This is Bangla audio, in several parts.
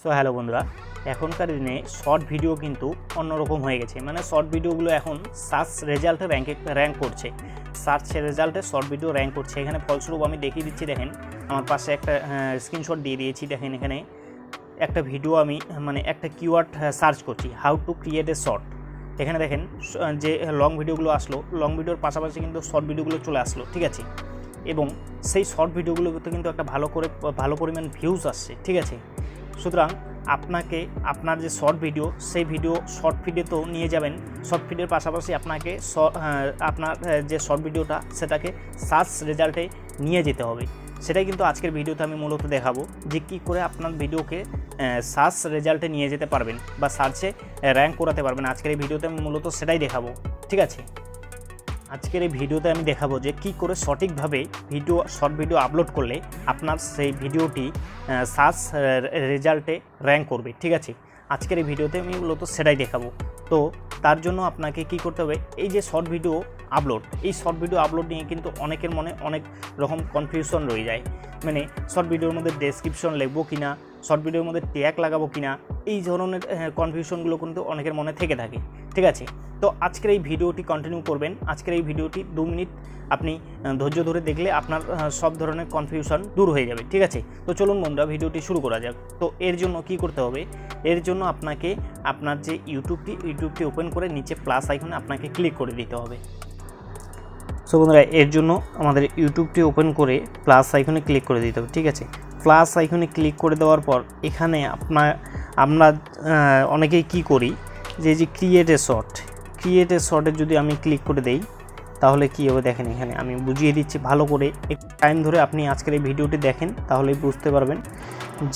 সো হ্যালো বন্ধুরা, এখনকার দিনে শর্ট ভিডিও কিন্তু অন্যরকম হয়ে গেছে। মানে শর্ট ভিডিওগুলো এখন সার্চ রেজাল্টে র্যাঙ্ক করছে, সার্চ রেজাল্টে শর্ট ভিডিও র্যাঙ্ক করছে। এখানে ফলস্বরূপ আমি দেখিয়ে দিচ্ছি, দেখেন আমার পাশে একটা স্ক্রিনশট দিয়ে দিয়েছি। দেখেন এখানে একটা ভিডিও আমি একটা কিওয়ার্ড সার্চ করছি, how to create a short. এখানে দেখেন যে লং ভিডিওগুলো আসলো, লং ভিডিওর পাশাপাশি কিন্তু শর্ট ভিডিওগুলো চলে আসলো, ঠিক আছে। এবং সেই শর্ট ভিডিওগুলোতে কিন্তু একটা ভালো পরিমাণ ভিউজ আসছে, ঠিক আছে। সুতরাং আপনাকে আপনার যে শর্ট ভিডিও, সেই ভিডিও শর্ট ফিডে তো নিয়ে যাবেন, শর্ট ফিডের পাশাপাশি আপনাকে আপনার যে শর্ট ভিডিওটা সেটাকে সার্চ রেজাল্টে নিয়ে যেতে হবে। সেটাই কিন্তু আজকের ভিডিওতে আমি মূলত দেখাবো, যে কী করে আপনার ভিডিওকে সার্চ রেজাল্টে নিয়ে যেতে পারবেন বা সার্চে র্যাঙ্ক করাতে পারবেন। আজকের এই ভিডিওতে আমি মূলত সেটাই দেখাবো, ঠিক আছে। আজকের এই ভিডিওতে আমি দেখাবো যে কী করে সঠিকভাবে শর্ট ভিডিও আপলোড করলে আপনার সেই ভিডিওটি সার্চ রেজাল্টে র্যাঙ্ক করবে, ঠিক আছে। আজকের এই ভিডিওতে আমি মূলত সেটাই দেখাবো। তো তার জন্য আপনাকে কি করতে হবে, এই যে শর্ট ভিডিও আপলোড, এই শর্ট ভিডিও আপলোড নিয়ে কিন্তু অনেকের মনে অনেক রকম কনফিউশন রয়ে যায়। মানে শর্ট ভিডিওর মধ্যে ডেসক্রিপশন লিখবো কিনা, শর্ট ভিডিওর মধ্যে ট্যাগ লাগাবো কিনা, এই ধরনের কনফিউশনগুলো কিন্তু অনেকের মনে থেকে থাকে, ঠিক আছে। তো আজকের এই ভিডিওটি কন্টিনিউ করবেন। আজকের এই ভিডিওটি 2 মিনিট আপনি ধৈর্য ধরে দেখলে আপনার সব ধরনের কনফিউশন দূর হয়ে যাবে, ঠিক আছে। তো চলুন বন্ধুরা, ভিডিওটি শুরু করা যাক। তো এর জন্য কি করতে হবে, এর জন্য আপনাকে আপনার যে ইউটিউবটি ওপেন করে নিচে প্লাস আইকনে আপনাকে ক্লিক করে দিতে হবে। সো বন্ধুরা, এর জন্য আমাদের ইউটিউবটি ওপেন করে প্লাস আইকনে ক্লিক করে দিতে হবে, ঠিক আছে। প্লাস আইকনে ক্লিক করে দেওয়ার পর এখানে আমরা অনেকেই কি করি, যে ক্রিয়েট এ শর্টে যদি আমি ক্লিক করে দেই তাহলে কী হবে দেখেন। এখানে আমি বুঝিয়ে দিচ্ছি ভালো করে, একটু টাইম ধরে আপনি আজকের এই ভিডিওটি দেখেন, তাহলেই বুঝতে পারবেন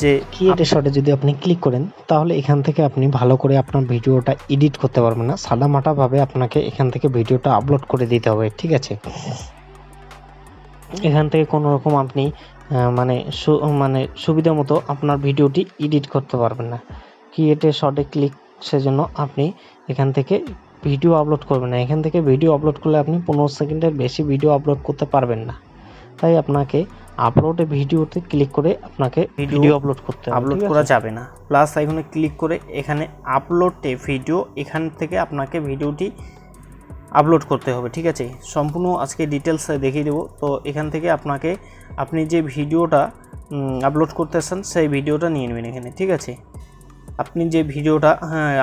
যে ক্রিয়েট এ শর্টে যদি আপনি ক্লিক করেন তাহলে এখান থেকে আপনি ভালো করে আপনার ভিডিওটা এডিট করতে পারবেন না, সাদামাটাভাবে আপনাকে এখান থেকে ভিডিওটা আপলোড করে দিতে হবে, ঠিক আছে। এখান থেকে কোনো রকম আপনি সুবিধা মতো আপনার ভিডিওটি এডিট করতে পারবেন না। ক্রিয়েট এ শর্টে ক্লিক, সেজন্য আপনি এখান থেকে ভিডিও আপলোড করবেন না। এখান থেকে ভিডিও আপলোড করলে আপনি 15 সেকেন্ডের বেশি ভিডিও আপলোড করতে পারবেন না। তাই আপনাকে আপলোডে ভিডিওতে ক্লিক করে আপনাকে ভিডিও আপলোড করতে হবে, আপলোড করা যাবে না। প্লাস আইকনে ক্লিক করে এখানে আপলোডে ভিডিও, এখান থেকে আপনাকে ভিডিওটি আপলোড করতে হবে, ঠিক আছে। সম্পূর্ণ আজকে ডিটেলস দেখিয়ে দেবো। তো এখান থেকে আপনি যে ভিডিওটা আপলোড করতেছেন সেই ভিডিওটা নিয়ে নেবেন এখানে, ঠিক আছে। আপনি যে ভিডিওটা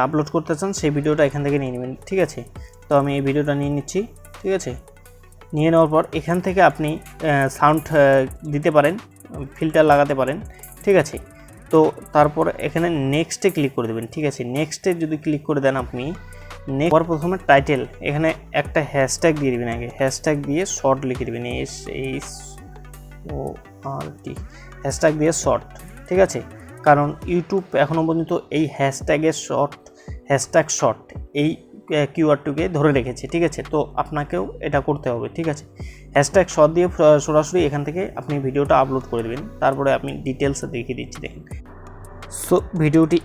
আপলোড করতে চান সেই ভিডিওটা এখান থেকে নিয়ে নেবেন, ঠিক আছে। তো আমি এই ভিডিওটা নিয়ে নিচ্ছি, ঠিক আছে। নিয়ে নেওয়ার পর এখান থেকে আপনি সাউন্ড দিতে পারেন, ফিল্টার লাগাতে পারেন, ঠিক আছে। তো তারপর এখানে নেক্সটে ক্লিক করে দেবেন, ঠিক আছে। নেক্সটে যদি ক্লিক করে দেন আপনি, প্রথমে টাইটেল, এখানে একটা হ্যাশট্যাগ দিয়ে দেবেন, আগে হ্যাশট্যাগ দিয়ে শর্ট লিখে দেবেন, SHORT, হ্যাশট্যাগ দিয়ে শর্ট, ঠিক আছে। কারণ ইউটিউব এখনও পর্যন্ত এই হ্যাশট্যাগ শর্ট এই কিওয়ার্ডটিকে ধরে রেখেছে, ঠিক আছে। তো আপনাকেও এটা করতে হবে, ঠিক আছে। হ্যাশট্যাগ শর্ট দিয়ে সরাসরি এখান থেকে আপনি ভিডিওটা আপলোড করে দেবেন। তারপরে আপনি ডিটেলসে দেখিয়ে দিচ্ছি, দেখেন। সো ভিডিওটি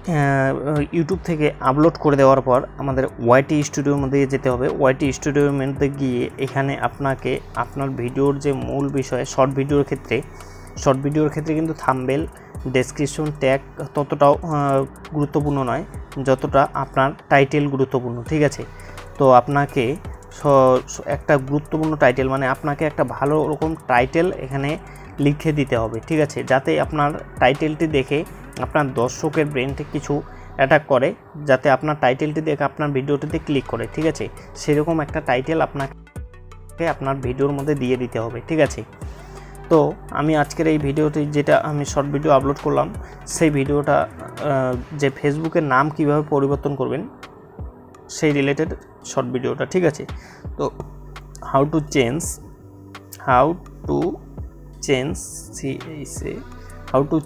ইউটিউব থেকে আপলোড করে দেওয়ার পর আমাদের ওয়াইটি স্টুডিওর মধ্যে যেতে হবে। ওয়াইটি স্টুডিওর মধ্যে গিয়ে এখানে আপনাকে আপনার ভিডিওর যে মূল বিষয়, শর্ট ভিডিওর ক্ষেত্রে কিন্তু থাম্বনেল, ডেসক্রিপশন, ট্যাগ ততটাও গুরুত্বপূর্ণ নয় যতটা আপনার টাইটেল গুরুত্বপূর্ণ, ঠিক আছে। তো আপনাকে একটা গুরুত্বপূর্ণ টাইটেল, মানে আপনাকে একটা ভালো রকম টাইটেল এখানে লিখে দিতে হবে, ঠিক আছে, যাতে আপনার টাইটেলটি দেখে আপনার দর্শকের ব্রেনটি কিছু অ্যাটাক করে, যাতে আপনার টাইটেলটি দেখে আপনার ভিডিওটিতে ক্লিক করে, ঠিক আছে। সেরকম একটা টাইটেল আপনাকে আপনার ভিডিওর মধ্যে দিয়ে দিতে হবে, ঠিক আছে। তো আমি আজকের এই ভিডিওটি, যেটা আমি শর্ট ভিডিও আপলোড করলাম, সেই ভিডিওটা যে ফেসবুকের নাম কিভাবে পরিবর্তন করবেন সেই রিলেটেড শর্ট ভিডিওটা, ঠিক আছে। তো how to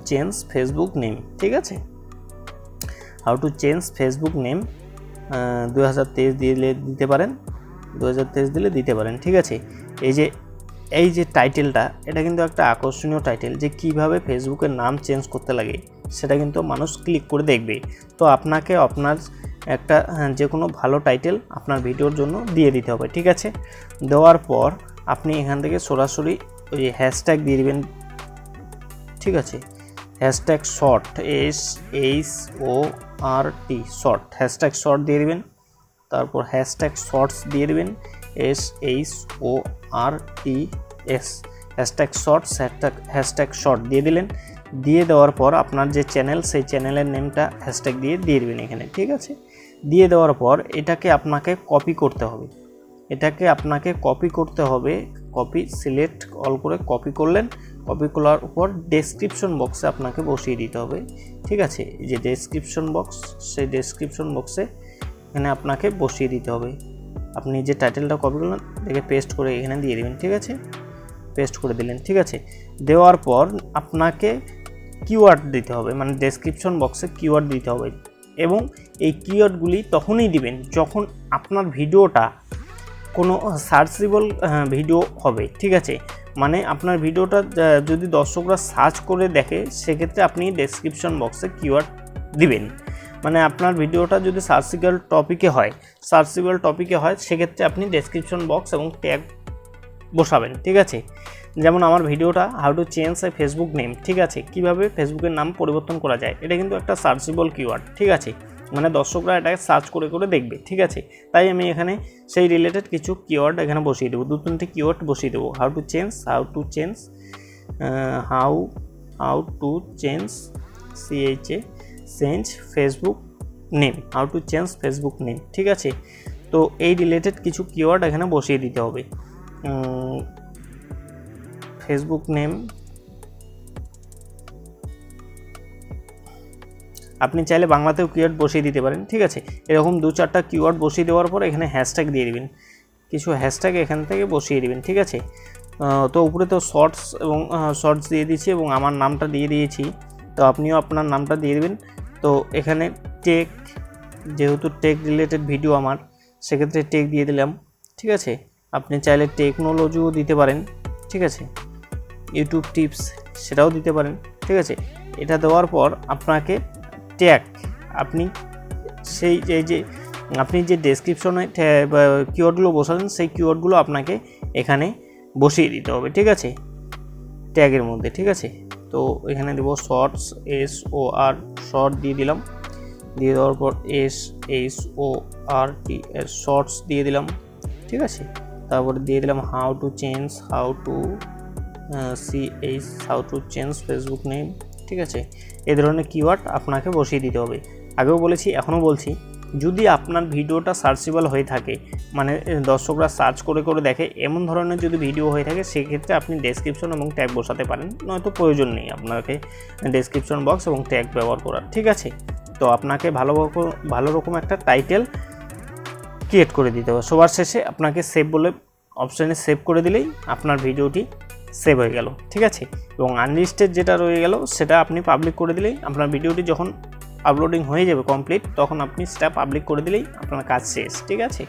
change Facebook name, ঠিক আছে। How to change Facebook name 2023 দিতে পারেন, 2023 দিলে দিতে পারেন, ঠিক আছে। এই যে টাইটেলটা, এটা কিন্তু একটা আকর্ষণীয় টাইটেল, যে কিভাবে ফেসবুকের নাম চেঞ্জ করতে লাগে সেটা কিন্তু মানুষ ক্লিক করে দেখবে। তো আপনাকে আপনার একটা যে কোনো ভালো টাইটেল আপনার ভিডিওর জন্য দিয়ে দিতে হবে, ঠিক আছে। দেওয়ার পর আপনি এখান থেকে সরাসরি ওই হ্যাশট্যাগ দিয়ে দেবেন, ঠিক আছে। Hashtag short SHORT short, hashtag short দিয়ে দিবেন। তারপর হ্যাশট্যাগ শর্টস দিয়ে দিবেন SHORTS, hashtag shorts, hashtag short দিয়ে দিলেন। দিয়ে দেওয়ার পর আপনার যে চ্যানেল সেই চ্যানেলের নেমটা হ্যাশট্যাগ দিয়ে দিবেন এখানে, ঠিক আছে। দিয়ে দেওয়ার পর এটাকে আপনাকে কপি করতে হবে, কপি সিলেক্ট অল করে কপি করলেন। কপি করার পর ডেসক্রিপশন বক্সে আপনাকে বসিয়ে দিতে হবে, ঠিক আছে। এই যে ডেসক্রিপশন বক্স, সেই ডেসক্রিপশন বক্সে এখানে আপনাকে বসিয়ে দিতে হবে। আপনি যে টাইটেলটা কপি করলেন এটাকে পেস্ট করে এখানে দিয়ে দেবেন, ঠিক আছে। পেস্ট করে দিলেন, ঠিক আছে। দেওয়ার পর আপনাকে কিওয়ার্ড দিতে হবে, মানে ডেসক্রিপশন বক্সে কিওয়ার্ড দিতে হবে। এবং এই কিওয়ার্ডগুলি তখনই দিবেন যখন আপনার ভিডিওটা কোনো সার্চেবল ভিডিও হবে, ঠিক আছে। মানে আপনার ভিডিওটা যদি দর্শকরা সার্চ করে দেখে সেক্ষেত্রে আপনি ডেসক্রিপশন বক্সে কিওয়ার্ড দিবেন। মানে আপনার ভিডিওটা যদি সার্চেবল টপিকে হয় সেক্ষেত্রে আপনি ডেসক্রিপশন বক্স এবং ট্যাগ বসাবেন, ঠিক আছে। যেমন আমার ভিডিওটা how to change A Facebook name, ঠিক আছে, কিভাবে ফেসবুকের নাম পরিবর্তন করা যায়, এটা কিন্তু একটা সার্চেবল কিওয়ার্ড, ঠিক আছে। মানে দর্শকরা এটাকে সার্চ করে দেখবে, ঠিক আছে। তাই আমি এখানে সেই রিলেটেড কিছু কিওয়ার্ড এখানে বসিয়ে দেবো, 2-3টি কিওয়ার্ড বসিয়ে দেবো। How to change change Facebook name, how to change Facebook name, ঠিক আছে। তো এই রিলেটেড কিছু কিওয়ার্ড এখানে বসিয়ে দিতে হবে। ফেসবুক নেম, আপনি চাইলে বাংলাতেও কিওয়ার্ড বসিয়ে দিতে পারেন, ঠিক আছে। এরকম 2-4টা কিওয়ার্ড বসিয়ে দেওয়ার পর এখানে হ্যাশট্যাগ দিয়ে দিবেন, কিছু হ্যাশট্যাগ এখান থেকে বসিয়ে দিবেন, ঠিক আছে। তো উপরে তো শর্টস দিয়ে দিয়েছি এবং আমার নামটা দিয়ে দিয়েছি, তো আপনিও আপনার নামটা দিয়ে দেবেন। তো এখানে টেক, যেহেতু টেক রিলেটেড ভিডিও আমার, সেক্ষেত্রে টেক দিয়ে দিলাম, ঠিক আছে। আপনি চাইলে টেকনোলজিও দিতে পারেন, ঠিক আছে। ইউটিউব টিপস সেটাও দিতে পারেন, ঠিক আছে। এটা দেওয়ার পর আপনাকে ট্যাগ, আপনি আপনি যে ডেসক্রিপশনে কিওয়ার্ডগুলো বসালেন সেই কিওয়ার্ডগুলো আপনাকে এখানে বসিয়ে দিতে হবে, ঠিক আছে, ট্যাগের মধ্যে, ঠিক আছে। তো এখানে দেবো শর্টস শর্ট দিয়ে দিলাম। দিয়ে দেওয়ার পর SHORT শর্টস দিয়ে দিলাম, ঠিক আছে। তারপরে দিয়ে দিলাম how to change Facebook name, ঠিক আছে। এই ধরনের কিওয়ার্ড আপনাকে বসিয়ে দিতে হবে। আগেও বলেছি, এখনও বলছি, যদি আপনার ভিডিওটা সার্চেবল হয়ে থাকে, মানে দর্শকরা সার্চ করে দেখে এমন ধরনের যদি ভিডিও হয়ে থাকে, সেক্ষেত্রে আপনি ডেসক্রিপশন এবং ট্যাগ বসাতে পারেন, নয়তো প্রয়োজন নেই আপনাকে ডেসক্রিপশন বক্স এবং ট্যাগ ব্যবহার করার, ঠিক আছে। তো আপনাকে ভালো রকম একটা টাইটেল ক্রিয়েট করে দিতে হবে। সবার শেষে আপনাকে সেভ বলে অপশানে সেভ করে দিলেই আপনার ভিডিওটি সেভ হয়ে গেল, ঠিক আছে। এবং আনলিস্টেড যেটা রয়ে গেল সেটা আপনি পাবলিক করে দিলেই আপনার ভিডিওটি যখন আপলোডিং হয়ে যাবে কমপ্লিট, তখন আপনি সেটা পাবলিক করে দিলেই আপনার কাজ শেষ, ঠিক আছে।